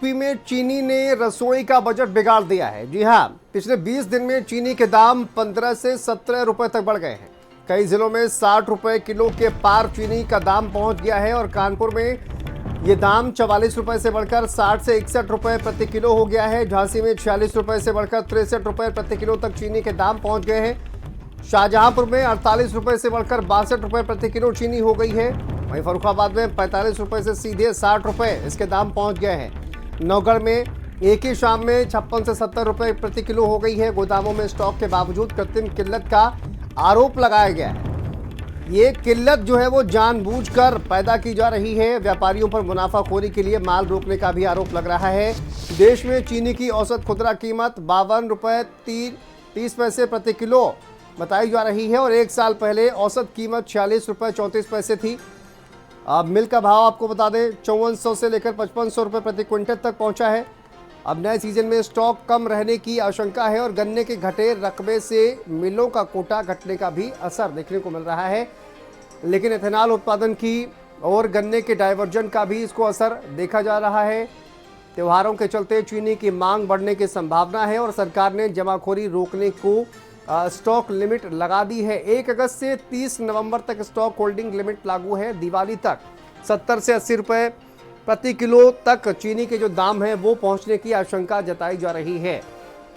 UP में चीनी ने रसोई का बजट बिगाड़ दिया है। जी हां, पिछले 20 दिन में चीनी के दाम 15 से 17 रुपए तक बढ़ गए हैं। कई जिलों में 60 रुपए किलो के पार चीनी का दाम पहुंच गया है और कानपुर में ये दाम 44 रुपए से बढ़कर 60 से 61 रुपए प्रति किलो हो गया है। झांसी में 46 रुपए से बढ़कर 63 रुपए प्रति किलो तक चीनी के दाम पहुंच गए हैं। शाहजहांपुर में 48 रुपए से बढ़कर 62 रुपए प्रति किलो चीनी हो गई है। वहीं फर्रुखाबाद में 45 रुपए से सीधे 60 रुपए इसके दाम पहुंच गए हैं। नौगढ़ में एक ही शाम में 56 से 70 रुपए प्रति किलो हो गई है। गोदामों में स्टॉक के बावजूद कृत्रिम किल्लत का आरोप लगाया गया है। ये किल्लत जो है वो जानबूझकर पैदा की जा रही है। व्यापारियों पर मुनाफाखोरी के लिए माल रोकने का भी आरोप लग रहा है। देश में चीनी की औसत खुदरा कीमत 52 रुपए 30 पैसे प्रति किलो बताई जा रही है और एक साल पहले औसत कीमत 46 रुपए 34 पैसे थी। अब मिल का भाव आपको बता दें 5400 से लेकर 5500 रुपए प्रति क्विंटल तक पहुंचा है। अब नए सीजन में स्टॉक कम रहने की आशंका है और गन्ने के घटे रकबे से मिलों का कोटा घटने का भी असर देखने को मिल रहा है। लेकिन एथेनॉल उत्पादन की और गन्ने के डाइवर्जन का भी इसको असर देखा जा रहा है। त्योहारों के चलते चीनी की मांग बढ़ने की संभावना है और सरकार ने जमाखोरी रोकने को स्टॉक लिमिट लगा दी है। 1 अगस्त से 30 नवंबर तक स्टॉक होल्डिंग लिमिट लागू है। दिवाली तक 70 से 80 रुपए प्रति किलो तक चीनी के जो दाम है वो पहुंचने की आशंका जताई जा रही है।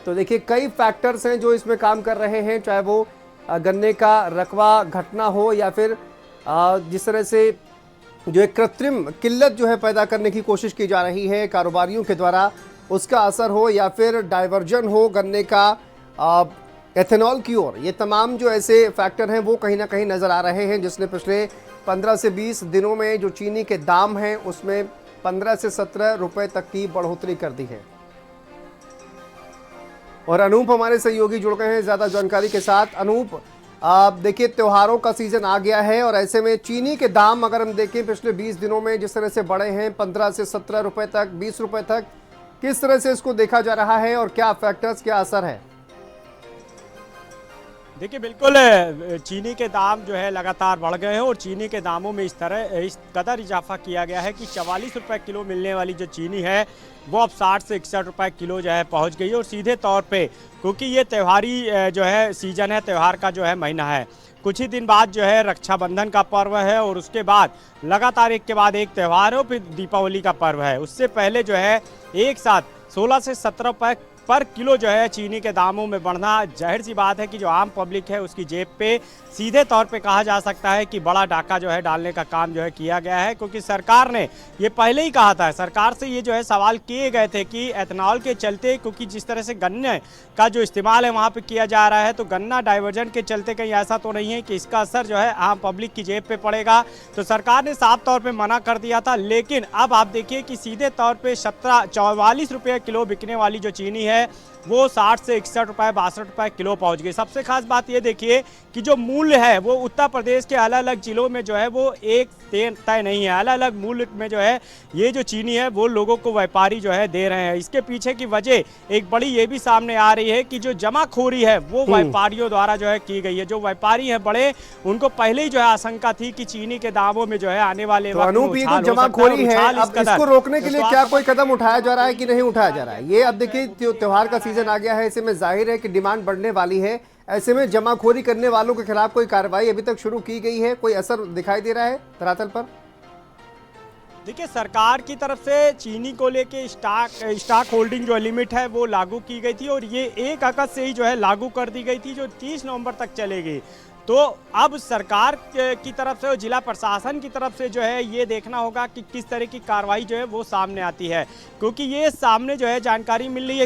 तो देखिए कई फैक्टर्स हैं जो इसमें काम कर रहे हैं, चाहे वो गन्ने का रकबा घटना हो या फिर जिस तरह से जो एक कृत्रिम किल्लत जो है पैदा करने की कोशिश की जा रही है कारोबारियों के द्वारा, उसका असर हो या फिर डाइवर्जन हो गन्ने का एथेनॉल की ओर। ये तमाम जो ऐसे फैक्टर हैं वो कहीं ना कहीं नज़र आ रहे हैं, जिसने पिछले 15 से 20 दिनों में जो चीनी के दाम हैं उसमें 15 से 17 रुपए तक की बढ़ोतरी कर दी है। और अनूप हमारे सहयोगी जुड़ गए हैं ज़्यादा जानकारी के साथ। अनूप, देखिए त्योहारों का सीजन आ गया है और ऐसे में चीनी के दाम अगर हम देखें पिछले 20 दिनों में जिस तरह से बढ़े हैं 15 से 17 रुपए तक, 20 रुपए तक, किस तरह से इसको देखा जा रहा है और क्या फैक्टर्स, क्या असर है? देखिए बिल्कुल चीनी के दाम जो है लगातार बढ़ गए हैं और चीनी के दामों में इस कदर इजाफा किया गया है कि 44 रुपए किलो मिलने वाली जो चीनी है वो अब 60 से 61 रुपए किलो जो है पहुंच गई है। और सीधे तौर पे क्योंकि ये त्योहारी जो है सीजन है, त्यौहार का जो है महीना है, कुछ ही दिन बाद जो है रक्षाबंधन का पर्व है और उसके बाद लगातार एक के बाद एक त्यौहार है, फिर दीपावली का पर्व है। उससे पहले जो है एक साथ 16 से 17 रुपए पर किलो जो है चीनी के दामों में बढ़ना जाहिर सी बात है कि जो आम पब्लिक है उसकी जेब पे सीधे तौर पे कहा जा सकता है कि बड़ा डाका जो है डालने का काम जो है किया गया है। क्योंकि सरकार ने ये पहले ही कहा था, सरकार से ये जो है सवाल किए गए थे कि एथेनॉल के चलते, क्योंकि जिस तरह से गन्ने का जो इस्तेमाल है वहाँ पे किया जा रहा है, तो गन्ना डाइवर्जन के चलते कहीं ऐसा तो नहीं है कि इसका असर जो है आम पब्लिक की जेब पे पड़ेगा। तो सरकार ने साफ तौर पर मना कर दिया था। लेकिन अब आप देखिए कि सीधे तौर पर 44 रुपये किलो बिकने वाली जो चीनी है वो 60 से 61 रुपए 62 रुपए किलो पहुंच गई। सबसे खास बात ये देखिए कि जो मूल्य है वो उत्तर प्रदेश के अलग अलग जिलों में जो है वो एक तय नहीं है। अलग अलग मूल्य में जो है ये जो चीनी है वो लोगों को व्यापारी जो है दे रहे हैं। इसके पीछे की वजह एक बड़ी ये भी सामने आ रही है कि जो जमाखोरी है वो व्यापारियों द्वारा जो है की गई है। जो व्यापारी है बड़े, उनको पहले ही जो है आशंका थी कि चीनी के दामों में जो है आने वाले जमाखोरी है। अब इसको रोकने के लिए क्या कोई कदम उठाया जा रहा है कि नहीं उठाया जा रहा है? ये अब देखिए त्योहार का सीजन आ गया है, ऐसे में जाहिर है कि डिमांड बढ़ने वाली है। ऐसे में जमाखोरी करने वालों के खिलाफ कोई कार्रवाई अभी तक शुरू की गई है? कोई असर दिखाई दे रहा है धरातल पर? देखिए सरकार की तरफ से चीनी को लेके स्टॉक होल्डिंग जो लिमिट है वो लागू की गई थी और ये 1 अगस्त से ही जो है लागू कर दी गई थी, जो 30 नवंबर तक चलेगी। तो अब सरकार की तरफ से और जिला प्रशासन की तरफ से जो है ये देखना होगा कि किस तरह की कार्रवाई जो है वो सामने आती है। क्योंकि ये सामने जो है जानकारी मिल रही है,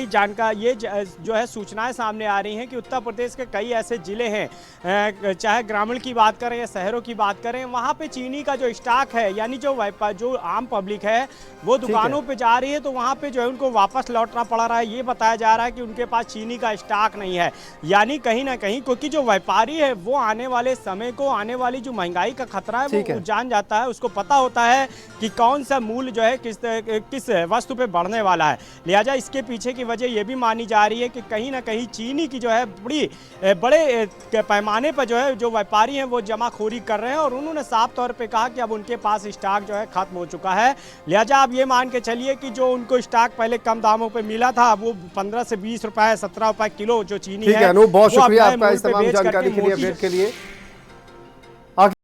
ये जो है सूचनाएं सामने आ रही हैं कि उत्तर प्रदेश के कई ऐसे ज़िले हैं, चाहे ग्रामीण की बात करें या शहरों की बात करें, वहाँ पे चीनी का जो स्टॉक है, यानी जो आम पब्लिक है वो दुकानों पर जा रही है तो वहाँ पर जो है उनको वापस लौटना पड़ रहा है। ये बताया जा रहा है कि उनके पास चीनी का स्टॉक नहीं है। यानी कहीं ना कहीं क्योंकि जो व्यापारी है वो आने वाले समय को, आने वाली जो महंगाई का खतरा है ठीक वो है। जान जाता है, उसको पता होता है कि कौन सा मूल्य जो है किस वस्तु पे बढ़ने वाला है। लिहाजा इसके पीछे की वजह ये भी मानी जा रही है कि कहीं ना कहीं चीनी की जो है बड़े पैमाने पर जो है जो व्यापारी हैं वो जमाखोरी कर रहे हैं, और उन्होंने साफ तौर पे कहा कि अब उनके पास स्टॉक जो है खत्म हो चुका है। लिहाजा आप ये मान के चलिए कि जो उनको स्टॉक पहले कम दामों पे मिला था, वो 15 से 20 रुपए, 17 रुपए किलो जो चीनी ठीक है है, अनूप, बहुत वो अब शुक्रिया नए आपका मूल्य इस पे तमाम बेच करके जानकारी के लिए, मोटी अपडेट के लिए।